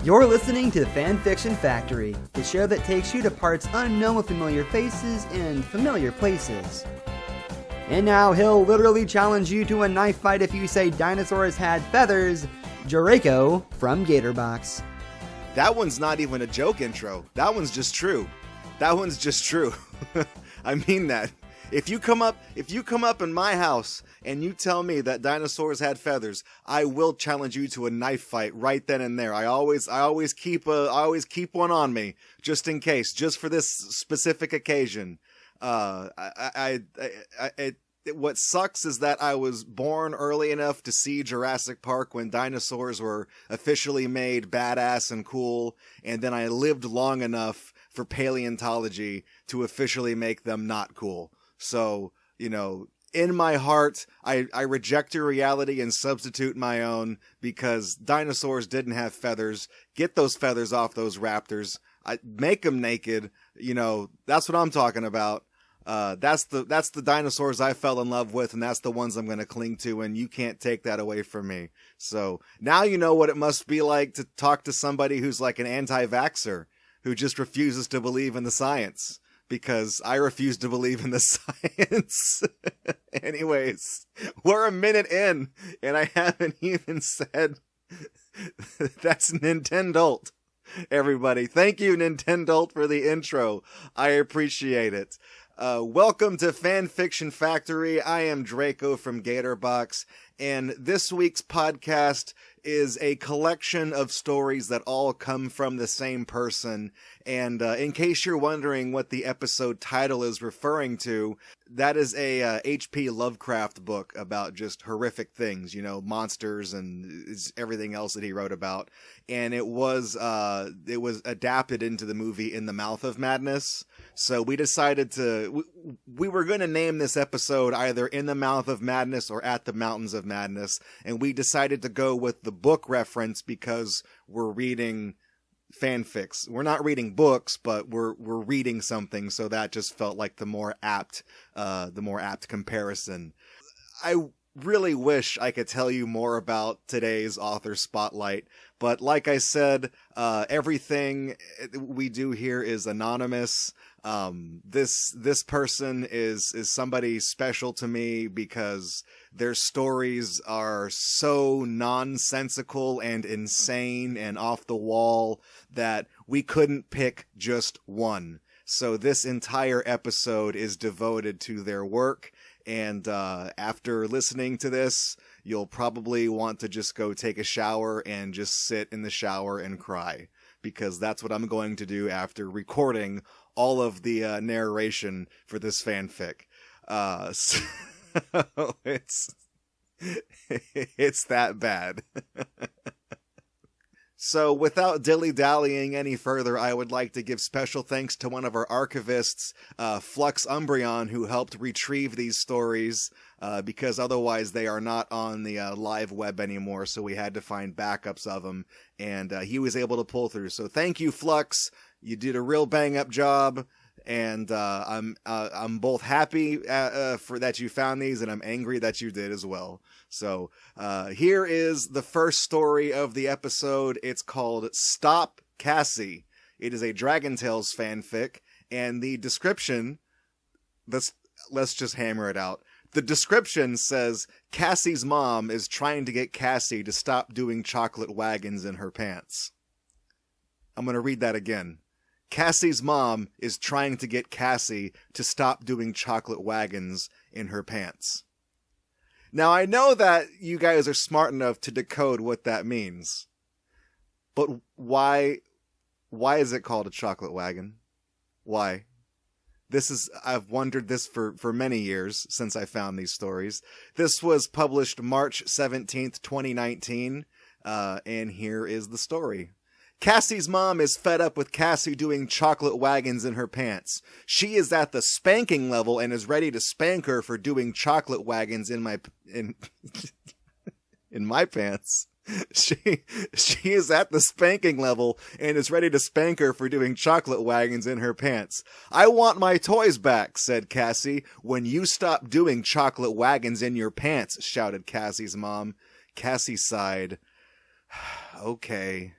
You're listening to the Fanfiction Factory, the show that takes you to parts unknown with familiar faces and familiar places. And now he'll literally challenge you to a knife fight if you say dinosaurs had feathers, Draco from Gatorbox. That one's not even a joke intro. That one's just true. That one's just true. I mean that. If you come up in my house and you tell me that dinosaurs had feathers, I will challenge you to a knife fight right then and there. I always keep one on me just in case, just for this specific occasion. What sucks is that I was born early enough to see Jurassic Park when dinosaurs were officially made badass and cool, and then I lived long enough for paleontology to officially make them not cool. So, in my heart, I reject your reality and substitute my own, because dinosaurs didn't have feathers. Get those feathers off those raptors. Make them naked. That's what I'm talking about. That's the dinosaurs I fell in love with, and that's the ones I'm going to cling to, and you can't take that away from me. So now you know what it must be like to talk to somebody who's like an anti-vaxxer, who just refuses to believe in the science. Because I refuse to believe in the science. Anyways, we're a minute in, and I haven't even said that's Nintendolt. Everybody, thank you, Nintendolt, for the intro. I appreciate it. Welcome to Fanfiction Factory. I am Draco from Gatorbox, and this week's podcast is a collection of stories that all come from the same person. And in case you're wondering what the episode title is referring to, that is a H.P. Lovecraft book about just horrific things, monsters and everything else that he wrote about. And it was adapted into the movie In the Mouth of Madness. So we decided we were going to name this episode either In the Mouth of Madness or At the Mountains of Madness. And we decided to go with the book reference because we're reading fanfics. We're not reading books, but we're reading something, so that just felt like the more apt comparison. I really wish I could tell you more about today's author spotlight, but like I said, everything we do here is anonymous. This person is somebody special to me because their stories are so nonsensical and insane and off the wall that we couldn't pick just one. So this entire episode is devoted to their work. And after listening to this, you'll probably want to just go take a shower and just sit in the shower and cry, because that's what I'm going to do after recording all of the narration for this fanfic. So it's that bad. So without dilly-dallying any further, I would like to give special thanks to one of our archivists, Flux Umbreon, who helped retrieve these stories, because otherwise they are not on the live web anymore, so we had to find backups of them, and he was able to pull through. So thank you, Flux. You did a real bang-up job, and I'm both happy for that you found these, and I'm angry that you did as well. So here is the first story of the episode. It's called Stop Cassie. It is a Dragon Tales fanfic, and the description, let's just hammer it out. The description says, Cassie's mom is trying to get Cassie to stop doing chocolate wagons in her pants. I'm going to read that again. Cassie's mom is trying to get Cassie to stop doing chocolate wagons in her pants. Now, I know that you guys are smart enough to decode what that means, but why is it called a chocolate wagon? Why? I've wondered this for many years since I found these stories. This was published March 17th, 2019, and here is the story. Cassie's mom is fed up with Cassie doing chocolate wagons in her pants. She is at the spanking level and is ready to spank her for doing chocolate wagons in my pants. She is at the spanking level and is ready to spank her for doing chocolate wagons in her pants. I want my toys back, said Cassie. When you stop doing chocolate wagons in your pants, shouted Cassie's mom. Cassie sighed. Okay.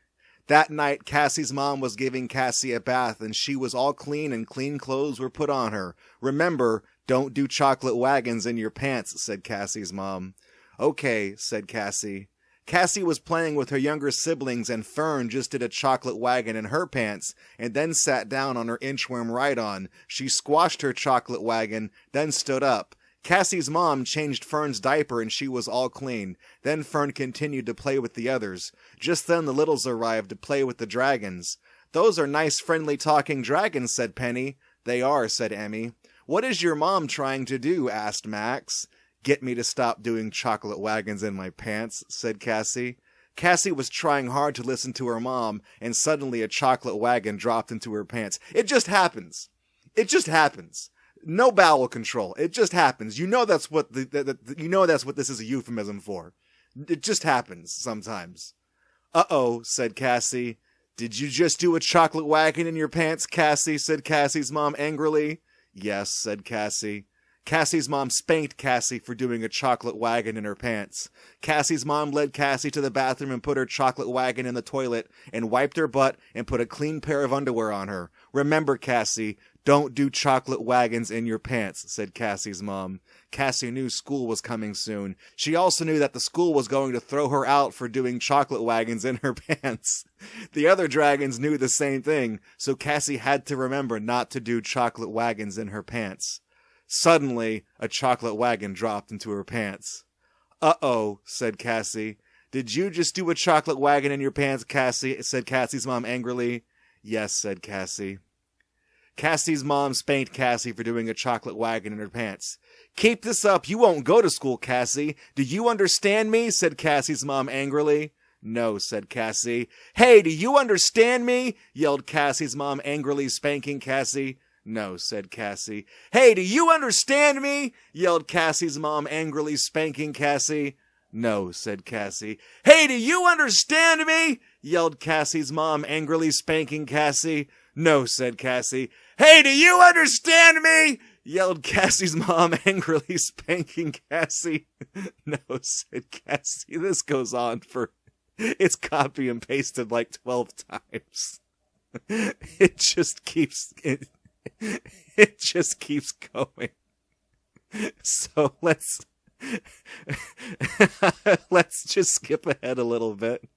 That night, Cassie's mom was giving Cassie a bath, and she was all clean, and clean clothes were put on her. Remember, don't do chocolate wagons in your pants, said Cassie's mom. Okay, said Cassie. Cassie was playing with her younger siblings, and Fern just did a chocolate wagon in her pants, and then sat down on her inchworm ride-on. She squashed her chocolate wagon, then stood up. Cassie's mom changed Fern's diaper, and she was all clean. Then Fern continued to play with the others. Just then the littles arrived to play with the dragons. Those are nice, friendly talking dragons, said Penny. They are, said Emmy. What is your mom trying to do? Asked Max. Get me to stop doing chocolate wagons in my pants, said Cassie. Cassie was trying hard to listen to her mom, and suddenly a chocolate wagon dropped into her pants. It just happens. It just happens. No bowel control. It just happens. You know that's what that's what this is a euphemism for. It just happens sometimes. Uh-oh, said Cassie. Did you just do a chocolate wagon in your pants, Cassie? Said Cassie's mom angrily. Yes, said Cassie. Cassie's mom spanked Cassie for doing a chocolate wagon in her pants. Cassie's mom led Cassie to the bathroom and put her chocolate wagon in the toilet and wiped her butt and put a clean pair of underwear on her. Remember, Cassie, don't do chocolate wagons in your pants, said Cassie's mom. Cassie knew school was coming soon. She also knew that the school was going to throw her out for doing chocolate wagons in her pants. The other dragons knew the same thing, so Cassie had to remember not to do chocolate wagons in her pants. Suddenly, a chocolate wagon dropped into her pants. Uh-oh, said Cassie. Did you just do a chocolate wagon in your pants, Cassie? Said Cassie's mom angrily. Yes, said Cassie. Cassie's mom spanked Cassie for doing a chocolate wagon in her pants. Keep this up, you won't go to school, Cassie. Do you understand me? Said Cassie's mom angrily. No, said Cassie. Hey, do you understand me? Yelled Cassie's mom angrily, spanking Cassie. No, said Cassie. Hey, do you understand me? Yelled Cassie's mom angrily, spanking Cassie. No, said Cassie. Hey, do you understand me? Yelled Cassie's mom angrily, spanking Cassie. No, said Cassie. Hey, do you understand me? Yelled Cassie's mom angrily, spanking Cassie. No, said Cassie. This goes on for... It's copy and pasted like 12 times. It just keeps going. So let's just skip ahead a little bit.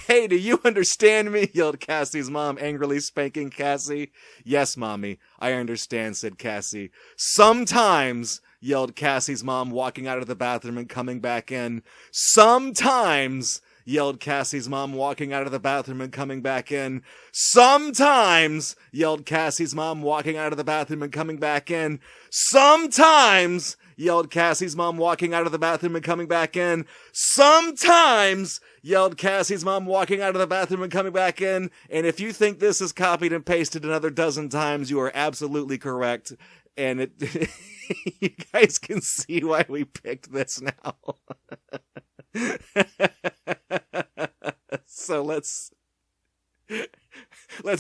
Hey, do you understand me? Yelled Cassie's mom, angrily spanking Cassie. Yes, Mommy, I understand, said Cassie. Sometimes, yelled Cassie's mom, walking out of the bathroom and coming back in. Sometimes, yelled Cassie's mom, walking out of the bathroom and coming back in. Sometimes, yelled Cassie's mom, walking out of the bathroom and coming back in. Sometimes, yelled Cassie's mom, walking out of the bathroom and coming back in. Sometimes, yelled Cassie's mom, walking out of the bathroom and coming back in. And if you think this is copied and pasted another dozen times, you are absolutely correct. And it, you guys can see why we picked this now. So let's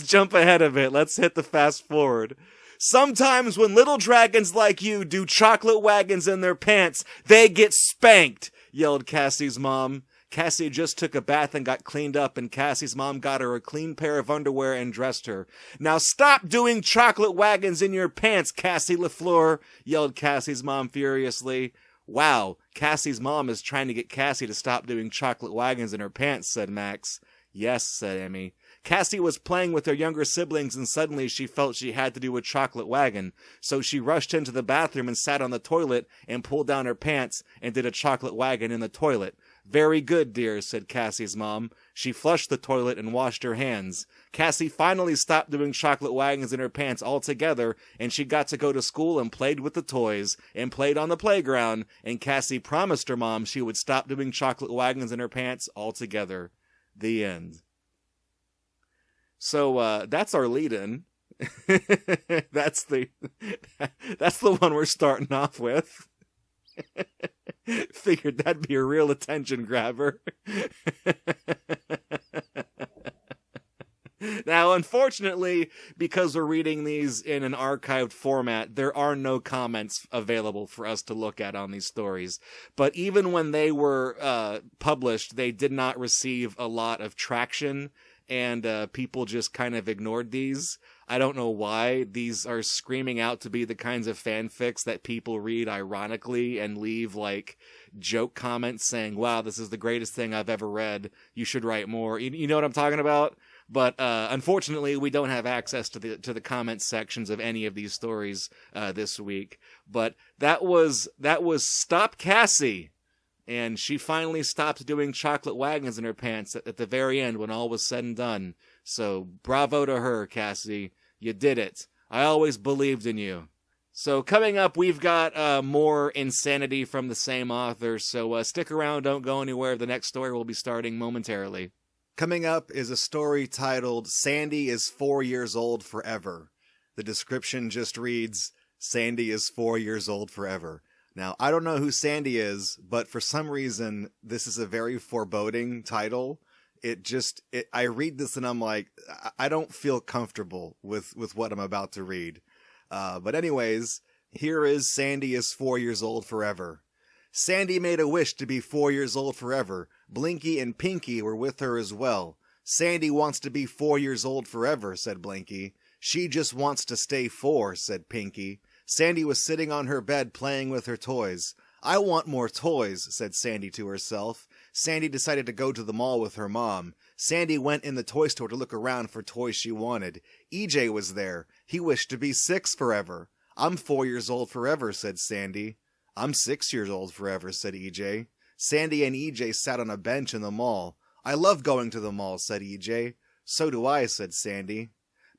jump ahead a bit. Let's hit the fast forward. Sometimes when little dragons like you do chocolate wagons in their pants, they get spanked, yelled Cassie's mom. Cassie just took a bath and got cleaned up, and Cassie's mom got her a clean pair of underwear and dressed her. Now stop doing chocolate wagons in your pants, Cassie LaFleur, yelled Cassie's mom furiously. Wow, Cassie's mom is trying to get Cassie to stop doing chocolate wagons in her pants, said Max. Yes, said Emmy. Cassie was playing with her younger siblings, and suddenly she felt she had to do a chocolate wagon. So she rushed into the bathroom and sat on the toilet and pulled down her pants and did a chocolate wagon in the toilet. Very good, dear, said Cassie's mom. She flushed the toilet and washed her hands. Cassie finally stopped doing chocolate wagons in her pants altogether, and she got to go to school and played with the toys, and played on the playground, and Cassie promised her mom she would stop doing chocolate wagons in her pants altogether. The end. So, that's our lead-in. That's the one we're starting off with. Figured that'd be a real attention grabber. Now, unfortunately, because we're reading these in an archived format, there are no comments available for us to look at on these stories. But even when they were published, they did not receive a lot of traction, and people just kind of ignored these. I don't know why. These are screaming out to be the kinds of fanfics that people read ironically and leave, like, joke comments saying, wow, this is the greatest thing I've ever read. You should write more. You know what I'm talking about? But unfortunately, we don't have access to the comment sections of any of these stories this week. But that was Stop Cassie. And she finally stopped doing chocolate wagons in her pants at the very end when all was said and done. So bravo to her, Cassie. You did it. I always believed in you. So coming up, we've got more insanity from the same author. So stick around, don't go anywhere. The next story will be starting momentarily. Coming up is a story titled Sandy is 4 years old forever. The description just reads, Sandy is 4 years old forever. Now, I don't know who Sandy is, but for some reason, this is a very foreboding title. I read this and I'm like, I don't feel comfortable with what I'm about to read. But anyways, here is Sandy is 4 years old forever. Sandy made a wish to be 4 years old forever. Blinky and Pinky were with her as well. Sandy wants to be 4 years old forever, said Blinky. She just wants to stay 4, said Pinky. Sandy was sitting on her bed playing with her toys. I want more toys, said Sandy to herself. Sandy decided to go to the mall with her mom. Sandy went in the toy store to look around for toys she wanted. EJ was there. He wished to be 6 forever. I'm 4 years old forever, said Sandy. I'm 6 years old forever, said EJ. Sandy and EJ sat on a bench in the mall. I love going to the mall, said EJ. So do I, said Sandy.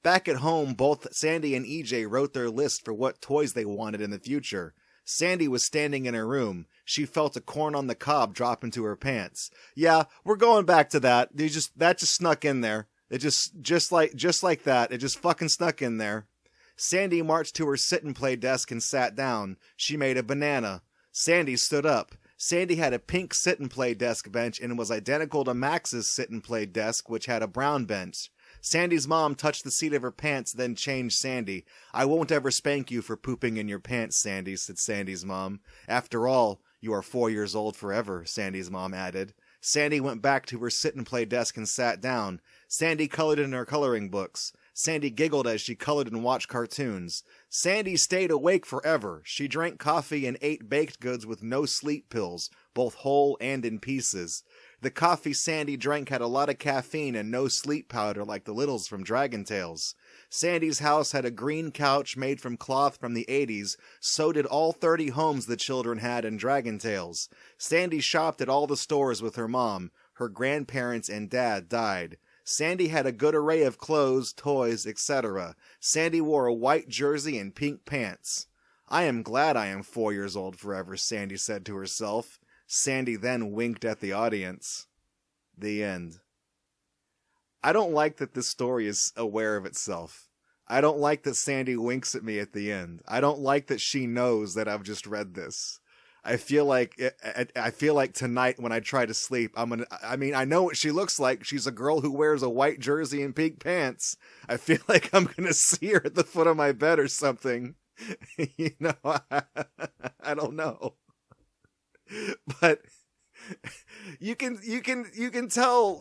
Back at home, both Sandy and EJ wrote their list for what toys they wanted in the future. Sandy was standing in her room. She felt a corn on the cob drop into her pants. Yeah, we're going back to that. That just snuck in there. It just like that. It just fucking snuck in there. Sandy marched to her sit-and-play desk and sat down. She made a banana. Sandy stood up. Sandy had a pink sit-and-play desk bench and was identical to Max's sit-and-play desk, which had a brown bench. Sandy's mom touched the seat of her pants, then changed Sandy. I won't ever spank you for pooping in your pants, Sandy, said Sandy's mom. After all, you are 4 years old forever, Sandy's mom added. Sandy went back to her sit-and-play desk and sat down. Sandy colored in her coloring books. Sandy giggled as she colored and watched cartoons. Sandy stayed awake forever. She drank coffee and ate baked goods with no sleep pills, both whole and in pieces. The coffee Sandy drank had a lot of caffeine and no sleep powder like the Littles from Dragon Tales. Sandy's house had a green couch made from cloth from the 80s, so did all 30 homes the children had in Dragon Tales. Sandy shopped at all the stores with her mom. Her grandparents and dad died. Sandy had a good array of clothes, toys, etc. Sandy wore a white jersey and pink pants. I am glad I am 4 years old forever, Sandy said to herself. Sandy then winked at the audience. The end. I don't like that this story is aware of itself. I don't like that Sandy winks at me at the end. I don't like that she knows that I've just read this. I feel like tonight when I try to sleep, I know what she looks like. She's a girl who wears a white jersey and pink pants. I feel like I'm going to see her at the foot of my bed or something. I don't know. But you can tell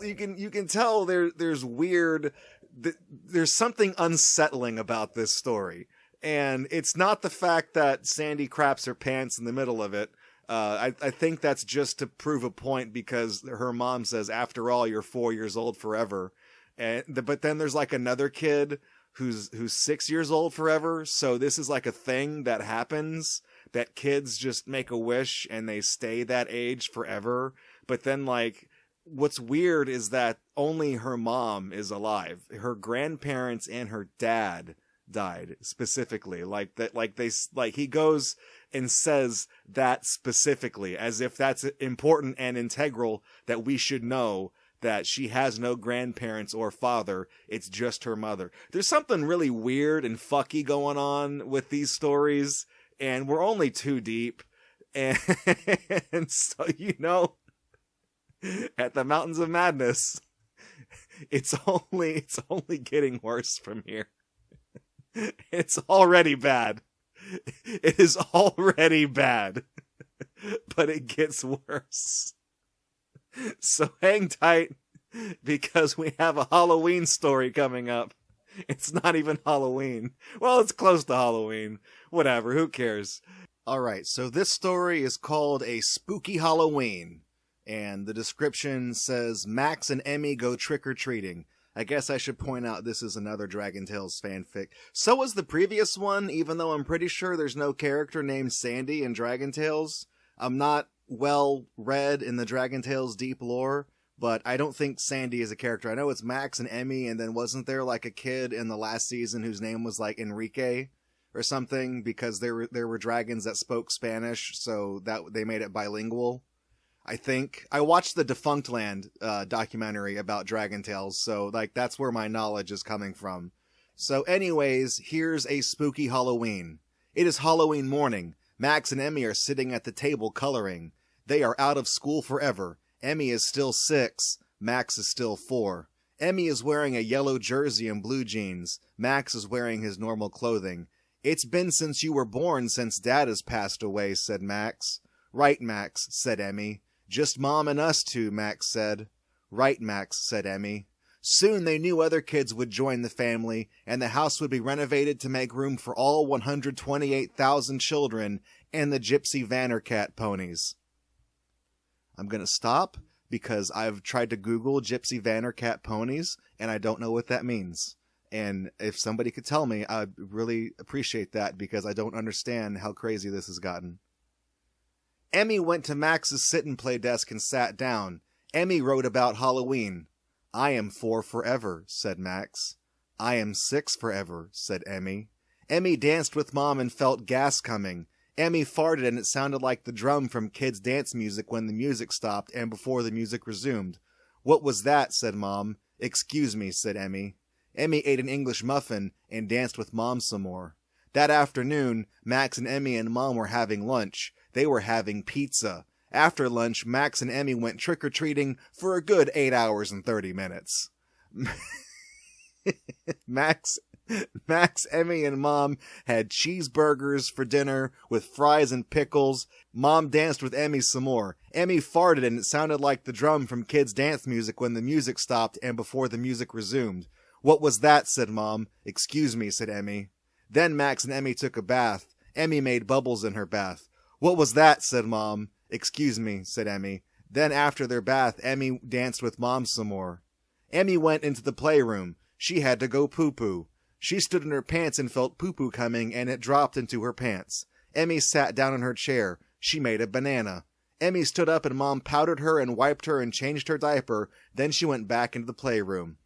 there's something unsettling about this story. And it's not the fact that Sandy craps her pants in the middle of it. I think that's just to prove a point because her mom says, after all, you're 4 years old forever. But then there's like another kid who's 6 years old forever. So this is like a thing that happens, that kids just make a wish and they stay that age forever. But then like, what's weird is that only her mom is alive. Her grandparents and her dad died specifically. He goes and says that specifically as if that's important and integral, that we should know that she has no grandparents or father. It's just her mother. There's something really weird and fucky going on with these stories, and we're only too deep. And so, at the Mountains of Madness, It's only getting worse from here. It's already bad. It is already bad. But it gets worse. So hang tight, because we have a Halloween story coming up. It's not even Halloween. Well, it's close to Halloween. Whatever, who cares? Alright, so this story is called A Spooky Halloween. And the description says, Max and Emmy go trick-or-treating. I guess I should point out this is another Dragon Tales fanfic. So was the previous one, even though I'm pretty sure there's no character named Sandy in Dragon Tales. I'm not well read in the Dragon Tales deep lore, but I don't think Sandy is a character. I know it's Max and Emmy, and then wasn't there like a kid in the last season whose name was like Enrique or something, because there were dragons that spoke Spanish, so that they made it bilingual. I think I watched the Defunct Land documentary about Dragon Tales, so like that's where my knowledge is coming from. So anyways, here's A Spooky Halloween. It is Halloween morning. Max and Emmy are sitting at the table coloring. They are out of school forever. Emmy is still 6. Max is still 4. Emmy is wearing a yellow jersey and blue jeans. Max is wearing his normal clothing. It's been since you were born since Dad has passed away, said Max. Right, Max, said Emmy. Just Mom and us two, Max said. Right, Max, said Emmy. Soon they knew other kids would join the family, and the house would be renovated to make room for all 128,000 children and the Gypsy Vandercat ponies. I'm going to stop because I've tried to Google Gypsy Vandercat ponies, and I don't know what that means. And if somebody could tell me, I'd really appreciate that, because I don't understand how crazy this has gotten. Emmy went to Max's sit-and-play desk and sat down. Emmy wrote about Halloween. I am 4 forever, said Max. I am 6 forever, said Emmy. Emmy danced with Mom and felt gas coming. Emmy farted and it sounded like the drum from kids' dance music when the music stopped and before the music resumed. What was that, said Mom. Excuse me, said Emmy. Emmy ate an English muffin and danced with Mom some more. That afternoon, Max and Emmy and Mom were having lunch. They were having pizza. After lunch, Max and Emmy went trick-or-treating for a good 8 hours and 30 minutes. Max, Emmy, and Mom had cheeseburgers for dinner with fries and pickles. Mom danced with Emmy some more. Emmy farted and it sounded like the drum from kids' dance music when the music stopped and before the music resumed. What was that, said Mom. Excuse me, said Emmy. Then Max and Emmy took a bath. Emmy made bubbles in her bath. What was that, said Mom. Excuse me, said Emmy. Then after their bath, Emmy danced with Mom some more. Emmy went into the playroom. She had to go poo-poo. She stood in her pants and felt poo-poo coming, and it dropped into her pants. Emmy sat down in her chair. She made a banana. Emmy stood up and Mom powdered her and wiped her and changed her diaper. Then she went back into the playroom.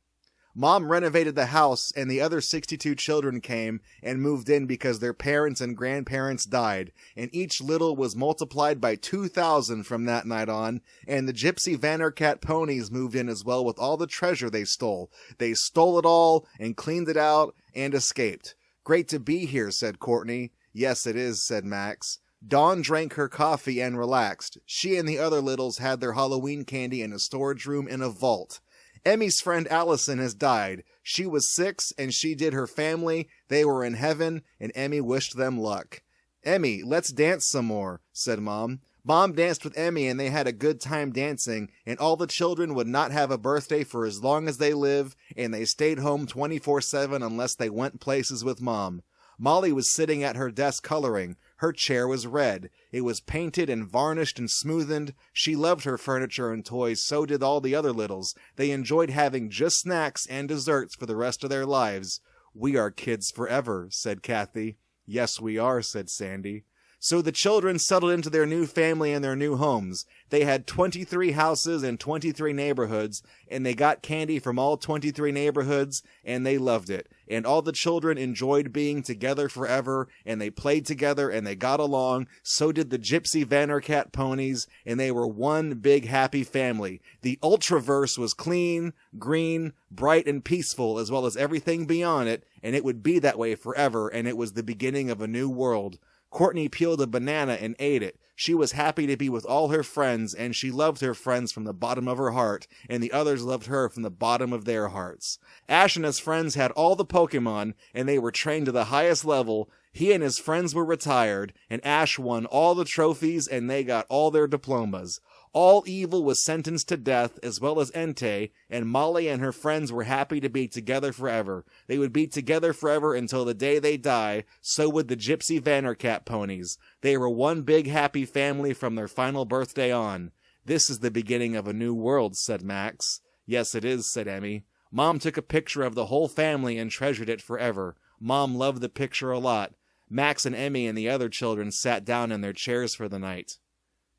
Mom renovated the house, and the other 62 children came and moved in because their parents and grandparents died, and each little was multiplied by 2,000 from that night on, and the Gypsy Vandercat ponies moved in as well with all the treasure they stole. They stole it all and cleaned it out and escaped. Great to be here, said Courtney. Yes, it is, said Max. Dawn drank her coffee and relaxed. She and the other littles had their Halloween candy in a storage room in a vault. Emmy's friend Allison has died. She was 6 and she did her family. They were in heaven and Emmy wished them luck. Emmy, let's dance some more, said Mom. Mom danced with Emmy and they had a good time dancing, and all the children would not have a birthday for as long as they live, and they stayed home 24/7 unless they went places with Mom. Molly was sitting at her desk coloring. Her chair was red. It was painted and varnished and smoothened. She loved her furniture and toys, so did all the other littles. They enjoyed having just snacks and desserts for the rest of their lives. We are kids forever, said Kathy. Yes, we are, said Sandy. So the children settled into their new family and their new homes. They had 23 houses and 23 neighborhoods, and they got candy from all 23 neighborhoods, and they loved it. And all the children enjoyed being together forever, and they played together, and they got along. So did the Gypsy Vandercat ponies, and they were one big happy family. The Ultraverse was clean, green, bright, and peaceful, as well as everything beyond it, and it would be that way forever, and it was the beginning of a new world. Courtney peeled a banana and ate it. She was happy to be with all her friends, and she loved her friends from the bottom of her heart, and the others loved her from the bottom of their hearts. Ash and his friends had all the Pokemon, and they were trained to the highest level. He and his friends were retired, and Ash won all the trophies, and they got all their diplomas. All evil was sentenced to death, as well as Entei, and Molly and her friends were happy to be together forever. They would be together forever until the day they die, so would the Gypsy Vandercat ponies. They were one big happy family from their final birthday on. This is the beginning of a new world, said Max. Yes, it is, said Emmy. Mom took a picture of the whole family and treasured it forever. Mom loved the picture a lot. Max and Emmy and the other children sat down in their chairs for the night.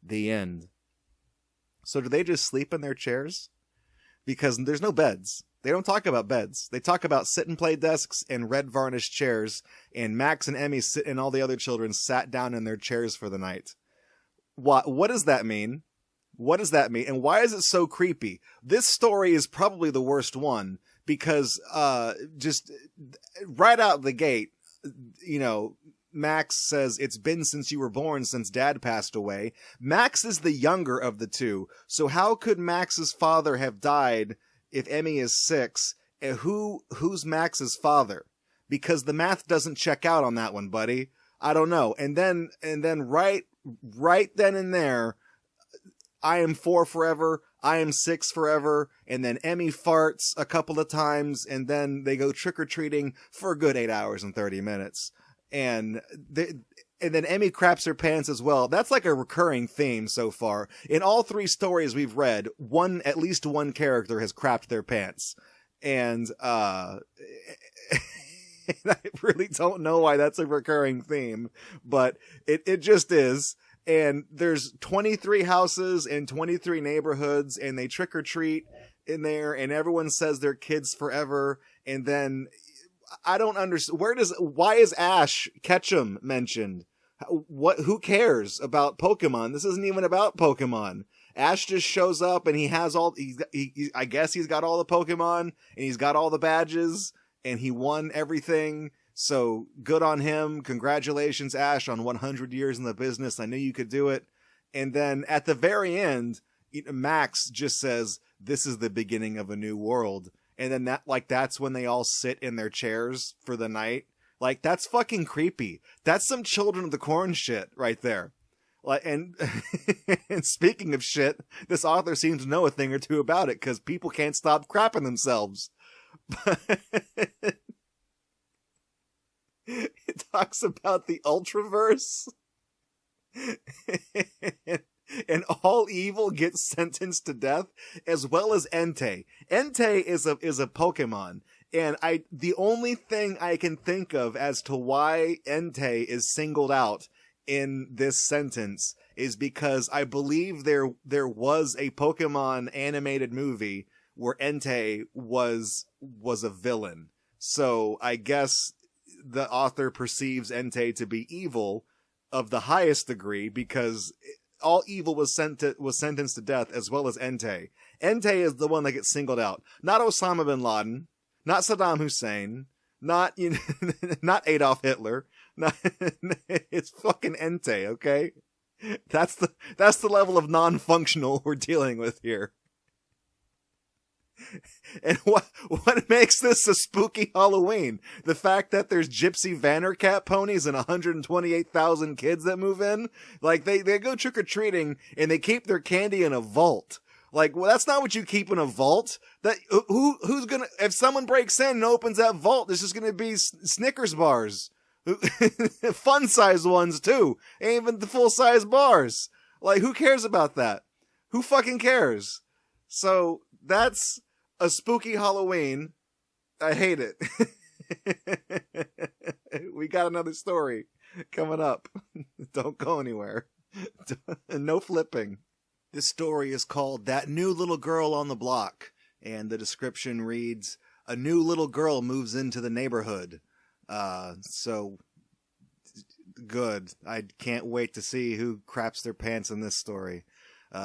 The end. So do they just sleep in their chairs? Because there's no beds. They don't talk about beds. They talk about sit-and-play desks and red varnished chairs, and Max and Emmy and all the other children sat down in their chairs for the night. What does that mean? What does that mean? And why is it so creepy? This story is probably the worst one, because just right out the gate, you know, Max says, it's been since you were born, since Dad passed away. Max is the younger of the two, so how could Max's father have died if Emmy is 6? And who's Max's father? Because the math doesn't check out on that one, buddy. I don't know. And then right then and there, I am 4 forever, I am 6 forever, and then Emmy farts a couple of times, and then they go trick-or-treating for a good 8 hours and 30 minutes. And then Emmy craps her pants as well. That's like a recurring theme so far. In all 3 stories we've read, at least one character has crapped their pants. And I really don't know why that's a recurring theme, but it just is. And there's 23 houses in 23 neighborhoods, and they trick or treat in there, and everyone says they're kids forever. And then I don't understand. Why is Ash Ketchum mentioned? Who cares about Pokemon? This isn't even about Pokemon. Ash just shows up and he has I guess he's got all the Pokemon and he's got all the badges and he won everything. So good on him. Congratulations, Ash, on 100 years in the business. I knew you could do it. And then at the very end, Max just says, this is the beginning of a new world. And then that's when they all sit in their chairs for the night. Like, that's fucking creepy. That's some Children of the Corn shit right there. Like, and speaking of shit, this author seems to know a thing or two about it, because people can't stop crapping themselves. It talks about the Ultraverse. And all evil gets sentenced to death, as well as Entei. Entei is a Pokemon, and the only thing I can think of as to why Entei is singled out in this sentence is because I believe there was a Pokemon animated movie where Entei was a villain. So I guess the author perceives Entei to be evil of the highest degree, because all evil was sentenced to death, as well as Entei. Entei is the one that gets singled out. Not Osama bin Laden, not Saddam Hussein, not not Adolf Hitler. It's fucking Entei, okay? That's the level of non-functional we're dealing with here. And what makes this a spooky Halloween? The fact that there's Gypsy Vandercat ponies and 128,000 kids that move in? Like, they go trick-or-treating and they keep their candy in a vault. Like, well, that's not what you keep in a vault. Who's gonna, if someone breaks in and opens that vault, there's just gonna be Snickers bars. Fun-size ones, too. Ain't even the full-size bars. Like, who cares about that? Who fucking cares? So, that's a spooky Halloween. I hate it. We got another story coming up. Don't go anywhere. No flipping. This story is called That New Little Girl on the Block, and the description reads, a new little girl moves into the neighborhood. So good. I can't wait to see who craps their pants in this story.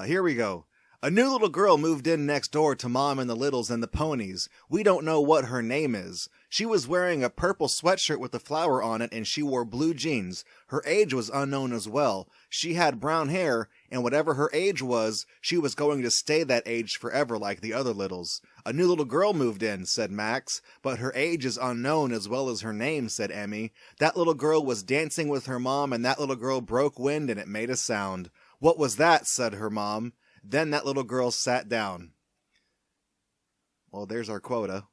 Here we go. A new little girl moved in next door to Mom and the Littles and the Ponies. We don't know what her name is. She was wearing a purple sweatshirt with a flower on it, and she wore blue jeans. Her age was unknown as well. She had brown hair, and whatever her age was, she was going to stay that age forever like the other Littles. A new little girl moved in, said Max, but her age is unknown as well as her name, said Emmy. That little girl was dancing with her mom, and that little girl broke wind, and it made a sound. What was that? Said her mom. Then that little girl sat down. Well, there's our quota.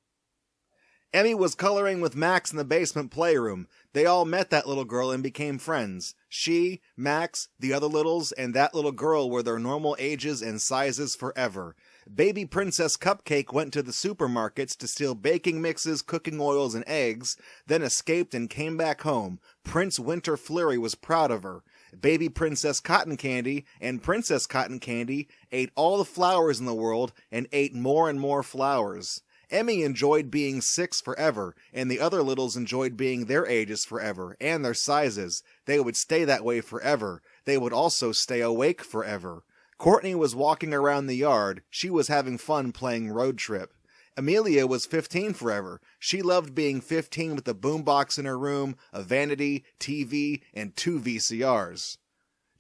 Emmy was coloring with Max in the basement playroom. They all met that little girl and became friends. She, Max, the other Littles, and that little girl were their normal ages and sizes forever. Baby Princess Cupcake went to the supermarkets to steal baking mixes, cooking oils, and eggs, then escaped and came back home. Prince Winter Flurry was proud of her. Baby Princess Cotton Candy and Princess Cotton Candy ate all the flowers in the world and ate more and more flowers. Emmy enjoyed being 6 forever, and the other Littles enjoyed being their ages forever, and their sizes. They would stay that way forever. They would also stay awake forever. Courtney was walking around the yard. She was having fun playing Road Trip. Amelia was 15 forever. She loved being 15 with a boombox in her room, a vanity, TV, and 2 VCRs.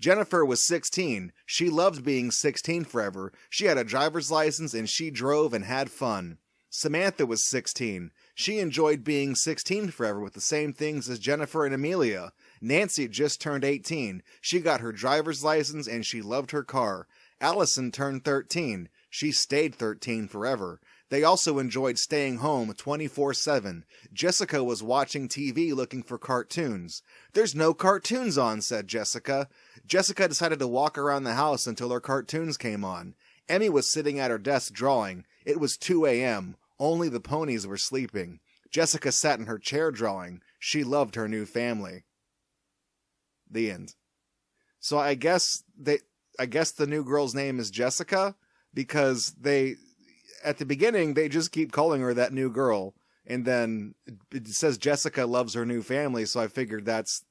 Jennifer was 16. She loved being 16 forever. She had a driver's license and she drove and had fun. Samantha was 16. She enjoyed being 16 forever with the same things as Jennifer and Amelia. Nancy just turned 18. She got her driver's license and she loved her car. Allison turned 13. She stayed 13 forever. They also enjoyed staying home 24/7. Jessica was watching TV looking for cartoons. There's no cartoons on, said Jessica. Jessica decided to walk around the house until her cartoons came on. Emmy was sitting at her desk drawing. It was 2 a.m. Only the ponies were sleeping. Jessica sat in her chair drawing. She loved her new family. The end. So I guess the new girl's name is Jessica, because at the beginning they just keep calling her that new girl, and then it says Jessica loves her new family, so I figured that's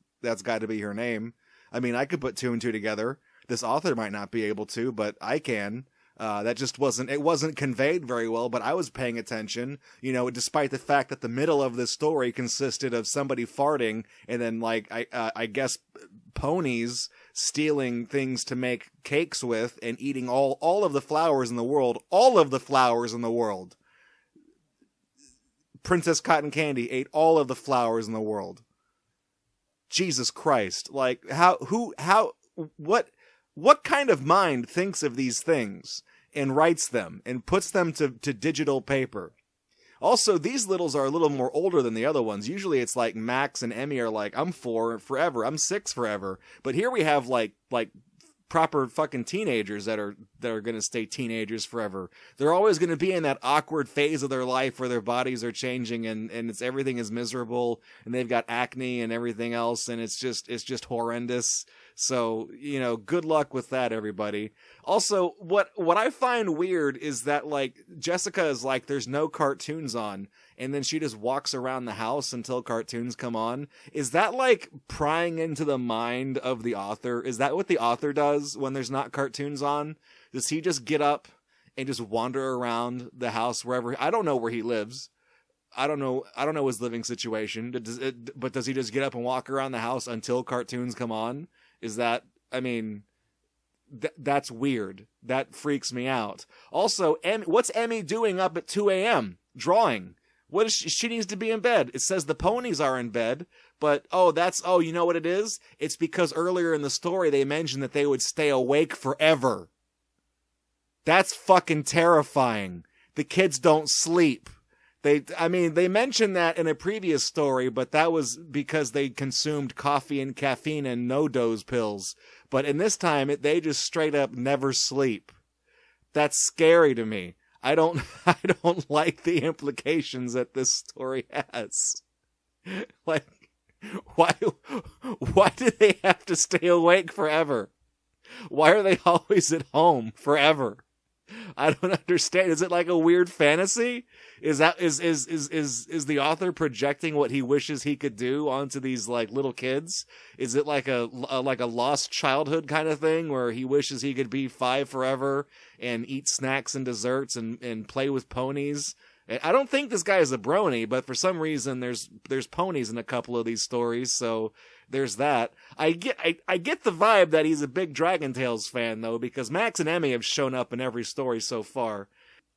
got to be her name. I mean, I could put 2 and 2 together. This author might not be able to, but I can. That just wasn't conveyed very well, but I was paying attention, despite the fact that the middle of this story consisted of somebody farting and then, I guess ponies stealing things to make cakes with and eating all of the flowers in the world. All of the flowers in the world. Princess Cotton Candy ate all of the flowers in the world. Jesus Christ. Like, what kind of mind thinks of these things and writes them and puts them to digital paper? Also, these Littles are a little more older than the other ones. Usually it's like Max and Emmy are like, I'm 4 forever, I'm 6 forever. But here we have like proper fucking teenagers that are going to stay teenagers forever. They're always going to be in that awkward phase of their life where their bodies are changing and everything is miserable and they've got acne and everything else, and it's just horrendous. So, good luck with that, everybody. Also, what I find weird is that, like, Jessica is like, there's no cartoons on, and then she just walks around the house until cartoons come on. Is that, like, prying into the mind of the author? Is that what the author does when there's not cartoons on? Does he just get up and just wander around the house wherever? I don't know where he lives. I don't know his living situation. But does he just get up and walk around the house until cartoons come on? Is that, that's weird. That freaks me out. Also, what's Emmy doing up at 2 a.m. drawing? What is she needs to be in bed. It says the ponies are in bed, but you know what it is? It's because earlier in the story they mentioned that they would stay awake forever. That's fucking terrifying. The kids don't sleep. They mentioned that in a previous story, but that was because they consumed coffee and caffeine and no-dose pills. But in this time, they just straight up never sleep. That's scary to me. I don't like the implications that this story has. Like, why do they have to stay awake forever? Why are they always at home forever? I don't understand. Is it like a weird fantasy? Is the author projecting what he wishes he could do onto these like little kids? Is it like a lost childhood kind of thing where he wishes he could be 5 forever and eat snacks and desserts and play with ponies? I don't think this guy is a brony, but for some reason there's ponies in a couple of these stories, so there's that. I get the vibe that he's a big Dragon Tales fan though, because Max and Emmy have shown up in every story so far.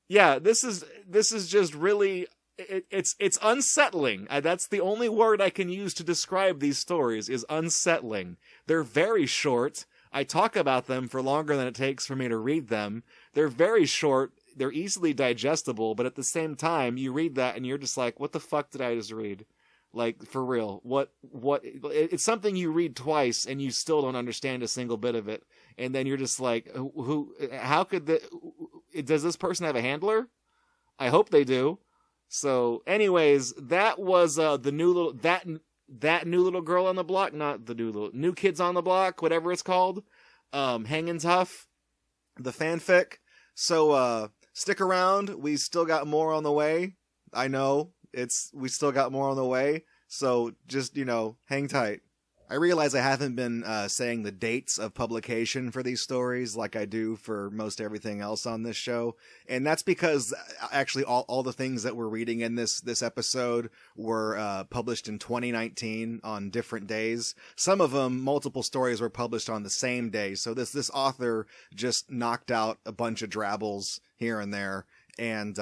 Yeah, this is just really it's unsettling. That's the only word I can use to describe these stories is unsettling. They're very short. I talk about them for longer than it takes for me to read them. They're very short. They're easily digestible, but at the same time, you read that and you're just like, what the fuck did I just read? Like, for real. What, it's something you read twice and you still don't understand a single bit of it. And then you're just like, how could does this person have a handler? I hope they do. So, anyways, that was, the new little, that new little girl on the block, not the new kids on the block, whatever it's called. Hanging Tough, the fanfic. So, stick around. We still got more on the way. I know we still got more on the way. So just, hang tight. I realize I haven't been saying the dates of publication for these stories like I do for most everything else on this show. And that's because actually all the things that we're reading in this episode were published in 2019 on different days. Some of them, multiple stories were published on the same day. So this author just knocked out a bunch of drabbles here and there and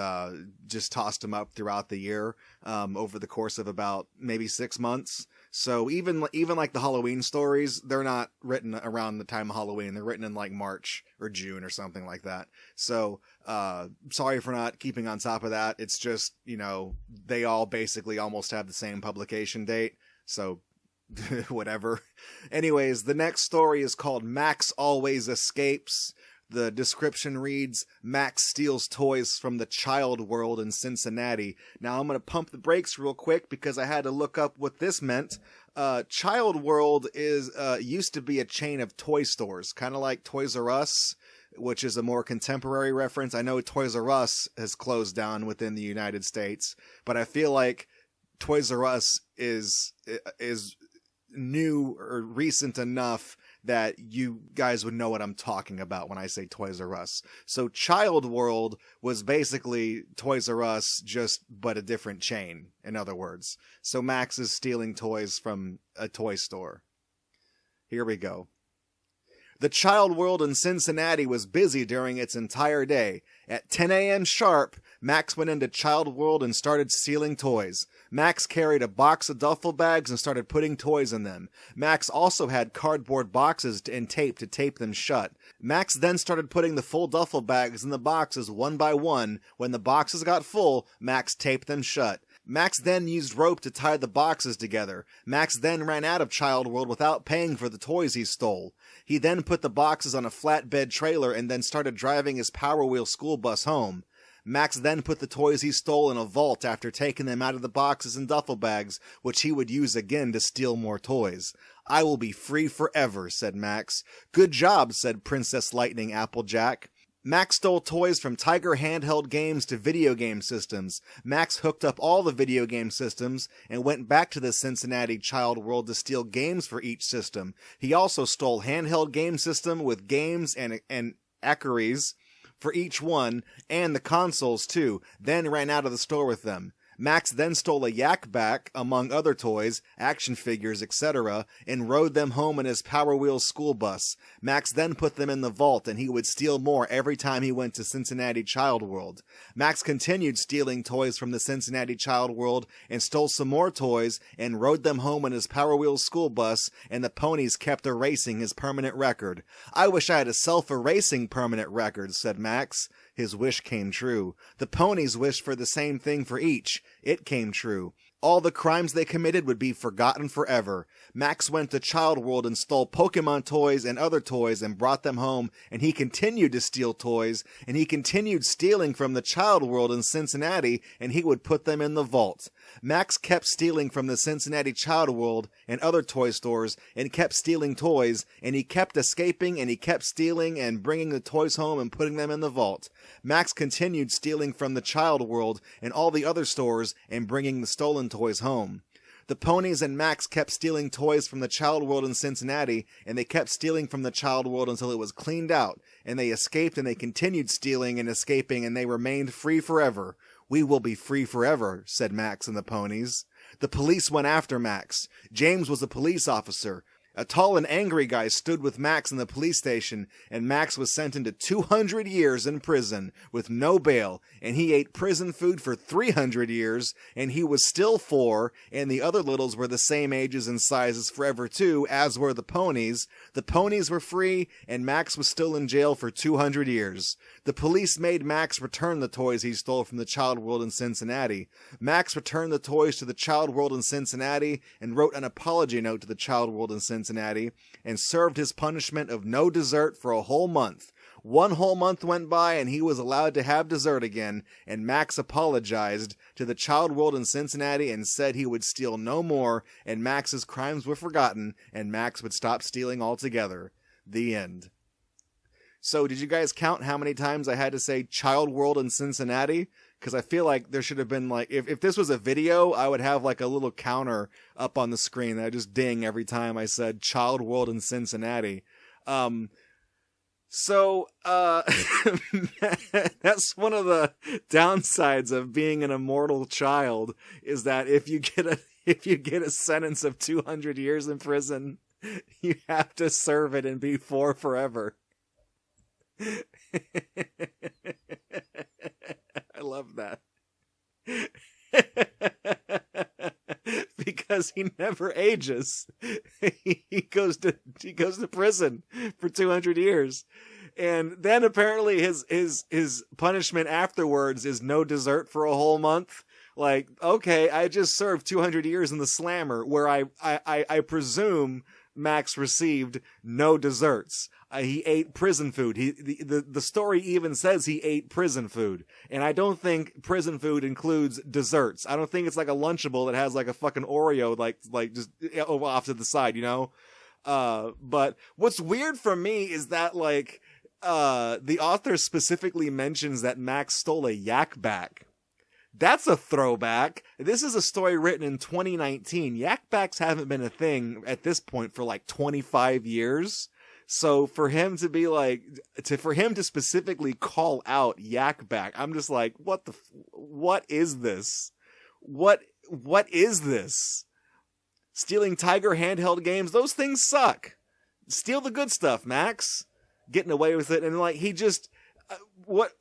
just tossed them up throughout the year over the course of about maybe 6 months. So even like the Halloween stories, they're not written around the time of Halloween. They're written in like March or June or something like that. So sorry for not keeping on top of that. It's just, they all basically almost have the same publication date. So whatever. Anyways, the next story is called Max Always Escapes. The description reads, Max steals toys from the child world in Cincinnati. Now I'm going to pump the brakes real quick because I had to look up what this meant. Child World used to be a chain of toy stores, kind of like Toys R Us, which is a more contemporary reference. I know Toys R Us has closed down within the United States, but I feel like Toys R Us is new or recent enough that you guys would know what I'm talking about when I say Toys R Us. So Child World was basically Toys R Us, but a different chain, in other words. So Max is stealing toys from a toy store. Here we go. The Child World in Cincinnati was busy during its entire day. At 10 a.m. sharp, Max went into Child World and started stealing toys. Max carried a box of duffel bags and started putting toys in them. Max also had cardboard boxes and tape to tape them shut. Max then started putting the full duffel bags in the boxes one by one. When the boxes got full, Max taped them shut. Max then used rope to tie the boxes together. Max then ran out of Child World without paying for the toys he stole. He then put the boxes on a flatbed trailer and then started driving his Power Wheel school bus home. Max then put the toys he stole in a vault after taking them out of the boxes and duffel bags, which he would use again to steal more toys. I will be free forever, said Max. Good job, said Princess Lightning Applejack. Max stole toys from Tiger handheld games to video game systems. Max hooked up all the video game systems and went back to the Cincinnati Child World to steal games for each system. He also stole handheld game system with games and acquaries for each one, and the consoles too, then ran out of the store with them. Max then stole a yak back, among other toys, action figures, etc., and rode them home in his Power Wheels school bus. Max then put them in the vault, and he would steal more every time he went to Cincinnati Child World. Max continued stealing toys from the Cincinnati Child World and stole some more toys and rode them home in his Power Wheels school bus, and the ponies kept erasing his permanent record. I wish I had a self-erasing permanent record, said Max. His wish came true. The ponies wished for the same thing for each. It came true. All the crimes they committed would be forgotten forever. Max went to Child World and stole Pokemon toys and other toys and brought them home, and he continued to steal toys, and he continued stealing from the Child World in Cincinnati, and he would put them in the vault. Max kept stealing from the Cincinnati Child World and other toy stores and kept stealing toys, and he kept escaping and he kept stealing and bringing the toys home and putting them in the vault. Max continued stealing from the Child World and all the other stores and bringing the stolen toys home. The ponies and Max kept stealing toys from the Child World in Cincinnati, and they kept stealing from the Child World until it was cleaned out, and they escaped and they continued stealing and escaping, and they remained free forever. "We will be free forever," said Max and the ponies. The police went after Max. James was a police officer. A tall and angry guy stood with Max in the police station, and Max was sentenced to 200 years in prison with no bail, and he ate prison food for 300 years, and he was still 4, and the other littles were the same ages and sizes forever too, as were the ponies. The ponies were free, and Max was still in jail for 200 years. The police made Max return the toys he stole from the Child World in Cincinnati. Max returned the toys to the Child World in Cincinnati and wrote an apology note to the Child World in Cincinnati and served his punishment of no dessert for a whole month. 1 whole month went by and he was allowed to have dessert again, and Max apologized to the Child World in Cincinnati and said he would steal no more, and Max's crimes were forgotten, and Max would stop stealing altogether. The end. So did you guys count how many times I had to say Child World in Cincinnati? Because I feel like there should have been like, if this was a video, I would have like a little counter up on the screen that would just ding every time I said Child World in Cincinnati. So that's one of the downsides of being an immortal child, is that if you get a sentence of 200 years in prison, you have to serve it and be 4 forever. I love that. Because he never ages. He goes to prison for 200 years. And then apparently his punishment afterwards is no dessert for a whole month. Like, okay, I just served 200 years in the slammer, where I presume Max received no desserts. He ate prison food. The story even says he ate prison food. And I don't think prison food includes desserts. I don't think it's like a Lunchable that has like a fucking Oreo like just off to the side, you know? But what's weird for me is that like the author specifically mentions that Max stole a yak back. That's a throwback. This is a story written in 2019. Yak backs haven't been a thing at this point for like 25 years. So for him to be like, for him to specifically call out yak back, I'm just like, what is this? What is this? Stealing Tiger handheld games? Those things suck. Steal the good stuff, Max. Getting away with it. And like, he just, what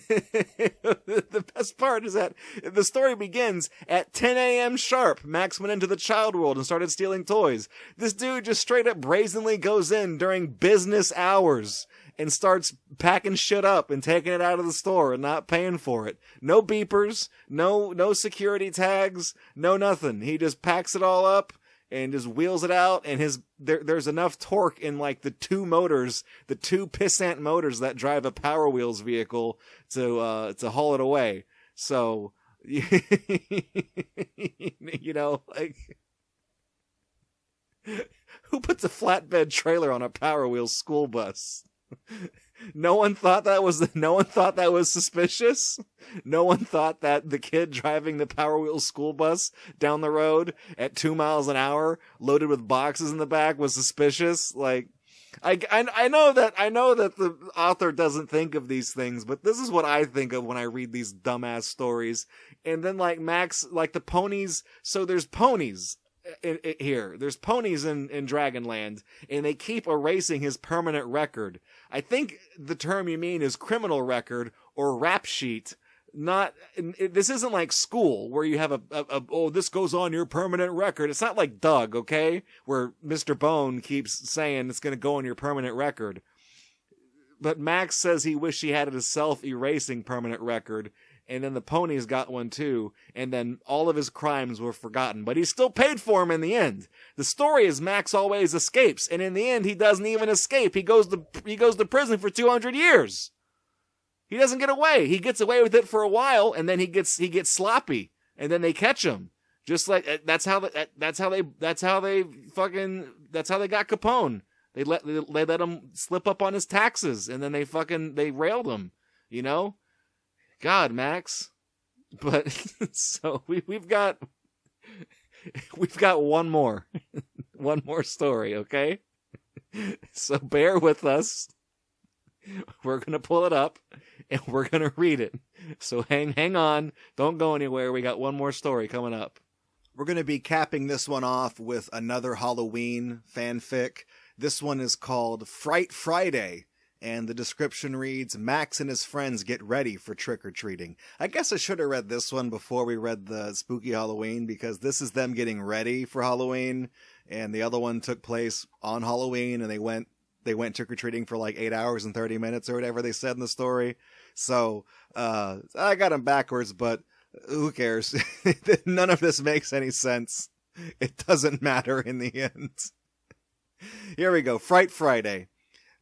the best part is that the story begins at 10 a.m. sharp. Max went into the Child World and started stealing toys. This dude just straight up brazenly goes in during business hours and starts packing shit up and taking it out of the store and not paying for it. No beepers, no security tags, no nothing. He just packs it all up and just wheels it out, and there's enough torque in like the 2 pissant motors that drive a Power Wheels vehicle to haul it away. So you know, like, who puts a flatbed trailer on a Power Wheels school bus? No one thought that was suspicious. No one thought that the kid driving the Power Wheels school bus down the road at 2 miles an hour, loaded with boxes in the back, was suspicious. Like, I know that the author doesn't think of these things, but this is what I think of when I read these dumbass stories. And then like Max, like the ponies. So there's ponies here. There's ponies in Dragonland, and they keep erasing his permanent record. I think the term you mean is criminal record or rap sheet. This isn't like school where you have this goes on your permanent record. It's not like Doug, okay? Where Mr. Bone keeps saying it's going to go on your permanent record. But Max says he wished he had a self-erasing permanent record, and then the ponies got one too, and then all of his crimes were forgotten. But he still paid for them in the end. The story is Max always escapes, and in the end he doesn't even escape. He goes to prison for 200 years. He doesn't get away. He gets away with it for a while, and then he gets sloppy, and then they catch him. Just like that's how they got Capone. They let him slip up on his taxes, and then they railed him. You know, God, Max. But so we've got one more story, okay? So bear with us. We're gonna pull it up and we're gonna read it. So hang on, don't go anywhere. We got one more story coming up. We're going to be capping this one off with another Halloween fanfic. This one is called Fright Friday, and the description reads, Max and his friends get ready for trick-or-treating. I guess I should have read this one before we read the Spooky Halloween, because this is them getting ready for Halloween, and the other one took place on Halloween, and they went trick-or-treating for like 8 hours and 30 minutes or whatever they said in the story. So I got them backwards, but who cares? None of this makes any sense. It doesn't matter in the end. Here we go. Fright Friday.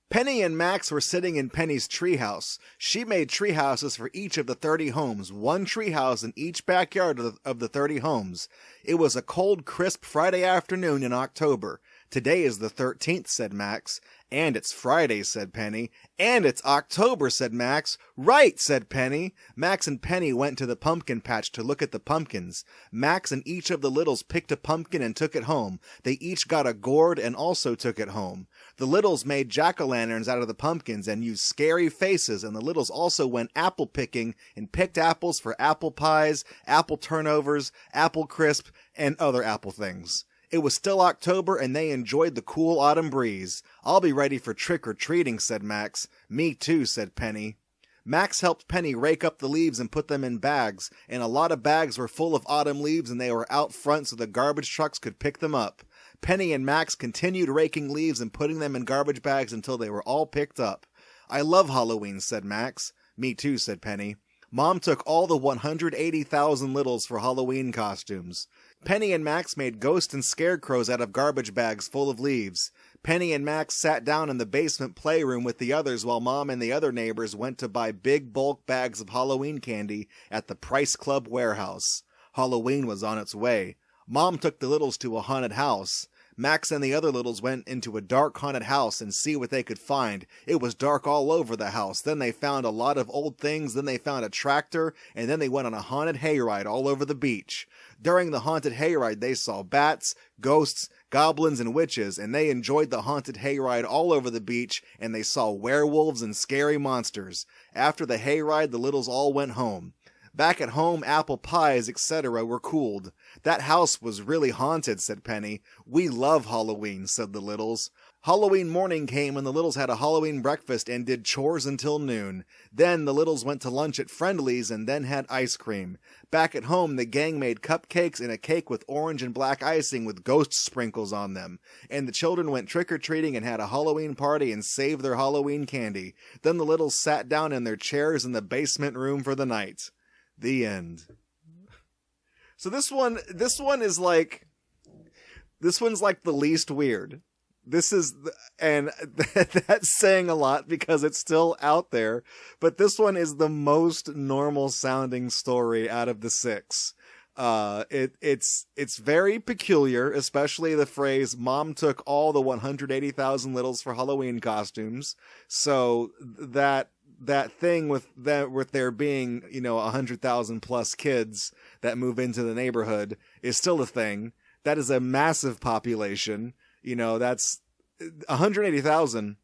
Penny and Max were sitting in Penny's treehouse. She made treehouses for each of the 30 homes, one treehouse in each backyard of the 30 homes. It was a cold, crisp Friday afternoon in October. Today is the 13th, said Max. And it's Friday, said Penny. And it's October, said Max. Right, said Penny. Max and Penny went to the pumpkin patch to look at the pumpkins. Max and each of the littles picked a pumpkin and took it home. They each got a gourd and also took it home. The littles made jack-o'-lanterns out of the pumpkins and used scary faces, and the littles also went apple picking and picked apples for apple pies, apple turnovers, apple crisp, and other apple things. It was still October, and they enjoyed the cool autumn breeze. I'll be ready for trick-or-treating, said Max. Me too, said Penny. Max helped Penny rake up the leaves and put them in bags, and a lot of bags were full of autumn leaves, and they were out front so the garbage trucks could pick them up. Penny and Max continued raking leaves and putting them in garbage bags until they were all picked up. I love Halloween, said Max. Me too, said Penny. Mom took all the 180,000 littles for Halloween costumes. Penny and Max made ghosts and scarecrows out of garbage bags full of leaves. Penny and Max sat down in the basement playroom with the others while Mom and the other neighbors went to buy big bulk bags of Halloween candy at the Price Club warehouse. Halloween was on its way. Mom took the littles to a haunted house. Max and the other littles went into a dark haunted house and see what they could find. It was dark all over the house. Then they found a lot of old things. Then they found a tractor. And then they went on a haunted hayride all over the beach. During the haunted hayride, they saw bats, ghosts, goblins, and witches. And they enjoyed the haunted hayride all over the beach. And they saw werewolves and scary monsters. After the hayride, the littles all went home. Back at home, apple pies, etc. were cooled. That house was really haunted, said Penny. We love Halloween, said the littles. Halloween morning came and the littles had a Halloween breakfast and did chores until noon. Then the littles went to lunch at Friendly's and then had ice cream. Back at home, the gang made cupcakes and a cake with orange and black icing with ghost sprinkles on them. And the children went trick-or-treating and had a Halloween party and saved their Halloween candy. Then the littles sat down in their chairs in the basement room for the night. The end. So this one's like the least weird. And that's saying a lot because it's still out there, but this one is the most normal sounding story out of the 6. It's very peculiar, especially the phrase, Mom took all the 180,000 littles for Halloween costumes. So that thing with there being, 100,000 plus kids that move into the neighborhood is still a thing. That is a massive population. That's 180,000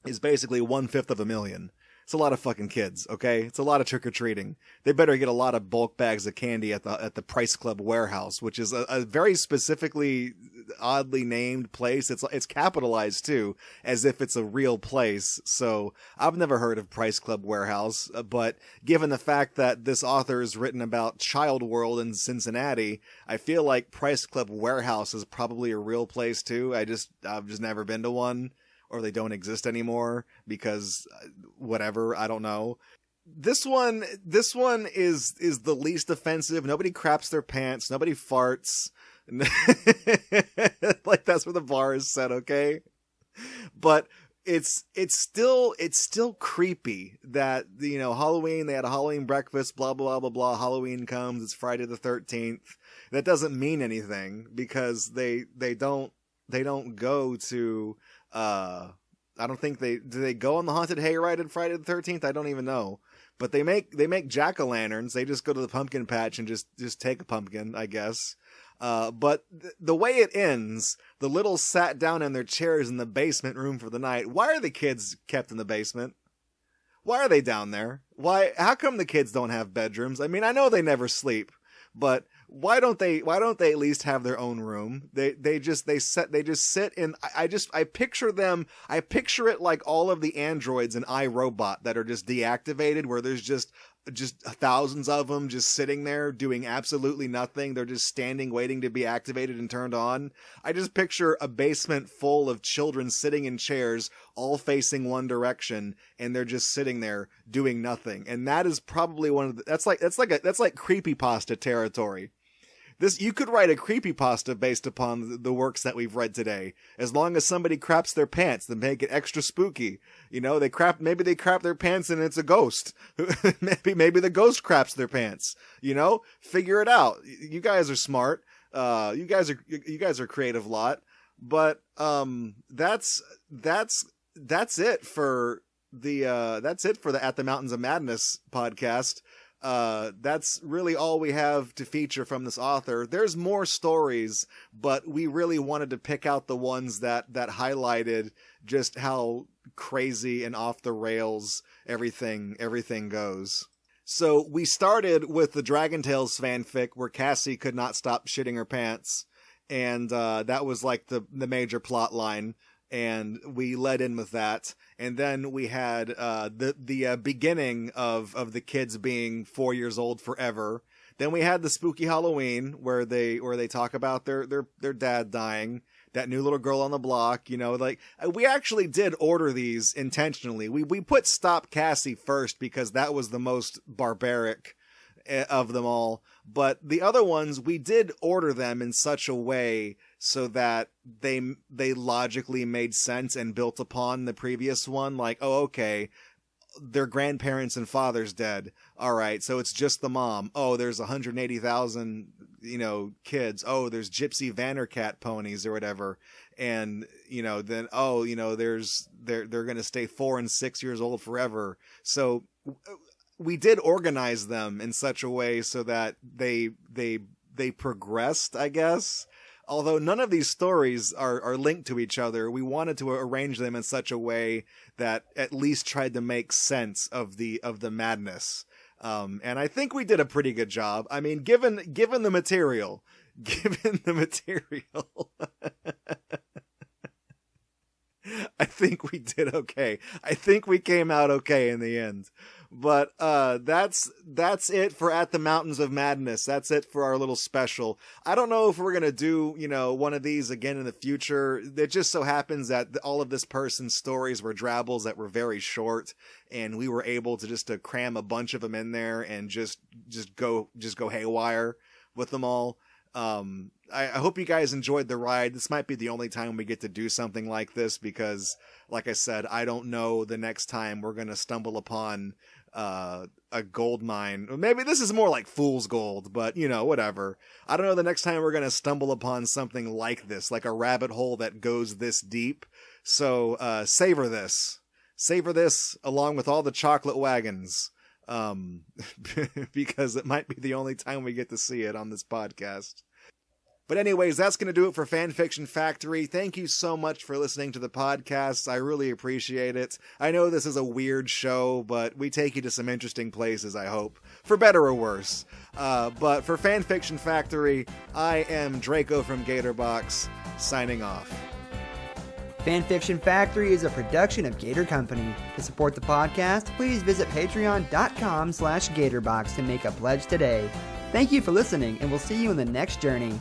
is basically 1/5 of a million. It's a lot of fucking kids, okay? It's a lot of trick-or-treating. They better get a lot of bulk bags of candy at the Price Club warehouse, which is a very specifically oddly named place. It's capitalized too, as if it's a real place. So I've never heard of Price Club warehouse, but given the fact that this author has written about Child World in Cincinnati, I feel like Price Club warehouse is probably a real place too. I've just never been to one. Or they don't exist anymore because whatever, I don't know. This one is the least offensive. Nobody craps their pants. Nobody farts. Like that's where the bar is set, okay? But it's still creepy that, Halloween, they had a Halloween breakfast, blah, blah, blah, blah, blah. Halloween comes. It's Friday the 13th. that doesn't mean anything because they don't go to I don't think do they go on the haunted hayride at Friday the 13th? I don't even know. But they make jack-o'-lanterns. They just go to the pumpkin patch and just take a pumpkin, I guess. But the way it ends, the Littles sat down in their chairs in the basement room for the night. Why are the kids kept in the basement? Why are they down there? How come the kids don't have bedrooms? I mean, I know they never sleep, but why don't they at least have their own room? They just sit in. I picture them. I picture it like all of the androids in iRobot that are just deactivated, where there's just thousands of them just sitting there doing absolutely nothing. They're just standing waiting to be activated and turned on. I just picture a basement full of children sitting in chairs all facing one direction, and they're just sitting there doing nothing. And that is probably that's like creepypasta territory. You could write a creepypasta based upon the works that we've read today, as long as somebody craps their pants to make it extra spooky. Maybe they crap their pants and it's a ghost. maybe the ghost craps their pants. Figure it out. You guys are smart. You guys are creative lot. But that's it for the At the Mountains of Madness podcast. That's really all we have to feature from this author. There's more stories, but we really wanted to pick out the ones that highlighted just how crazy and off the rails everything goes. So we started with the Dragon Tales fanfic where Cassie could not stop shitting her pants, and that was like the major plot line. And we led in with that. And then we had the beginning of the kids being 4 years old forever. Then we had the spooky Halloween where they talk about their dad dying. That new little girl on the block, we actually did order these intentionally. We put Stop Cassie first because that was the most barbaric of them all. But the other ones, we did order them in such a way so that they logically made sense and built upon the previous one. Like, oh, okay, their grandparents and father's dead. All right, so it's just the mom. Oh, there's 180,000, kids. Oh, there's Gypsy Vandercat ponies or whatever. And, then, they're going to stay 4 and 6 years old forever. So we did organize them in such a way so that they progressed, I guess. Although none of these stories are linked to each other, we wanted to arrange them in such a way that at least tried to make sense of the madness. And I think we did a pretty good job. I mean, given the material, I think we did okay. I think we came out okay in the end. But that's it for At the Mountains of Madness. That's it for our little special. I don't know if we're going to do, one of these again in the future. It just so happens that all of this person's stories were drabbles that were very short, and we were able to cram a bunch of them in there and just go haywire with them all. I hope you guys enjoyed the ride. This might be the only time we get to do something like this because, like I said, I don't know the next time we're going to stumble upon a gold mine. Maybe this is more like fool's gold, but whatever. I don't know the next time we're going to stumble upon something like this, like a rabbit hole that goes this deep. So savor this along with all the chocolate wagons. Because it might be the only time we get to see it on this podcast. But anyways, that's going to do it for Fanfiction Factory. Thank you so much for listening to the podcast. I really appreciate it. I know this is a weird show, but we take you to some interesting places, I hope. For better or worse. But for Fanfiction Factory, I am Draco from Gatorbox, signing off. Fanfiction Factory is a production of Gator Company. To support the podcast, please visit patreon.com/Gatorbox to make a pledge today. Thank you for listening, and we'll see you in the next journey.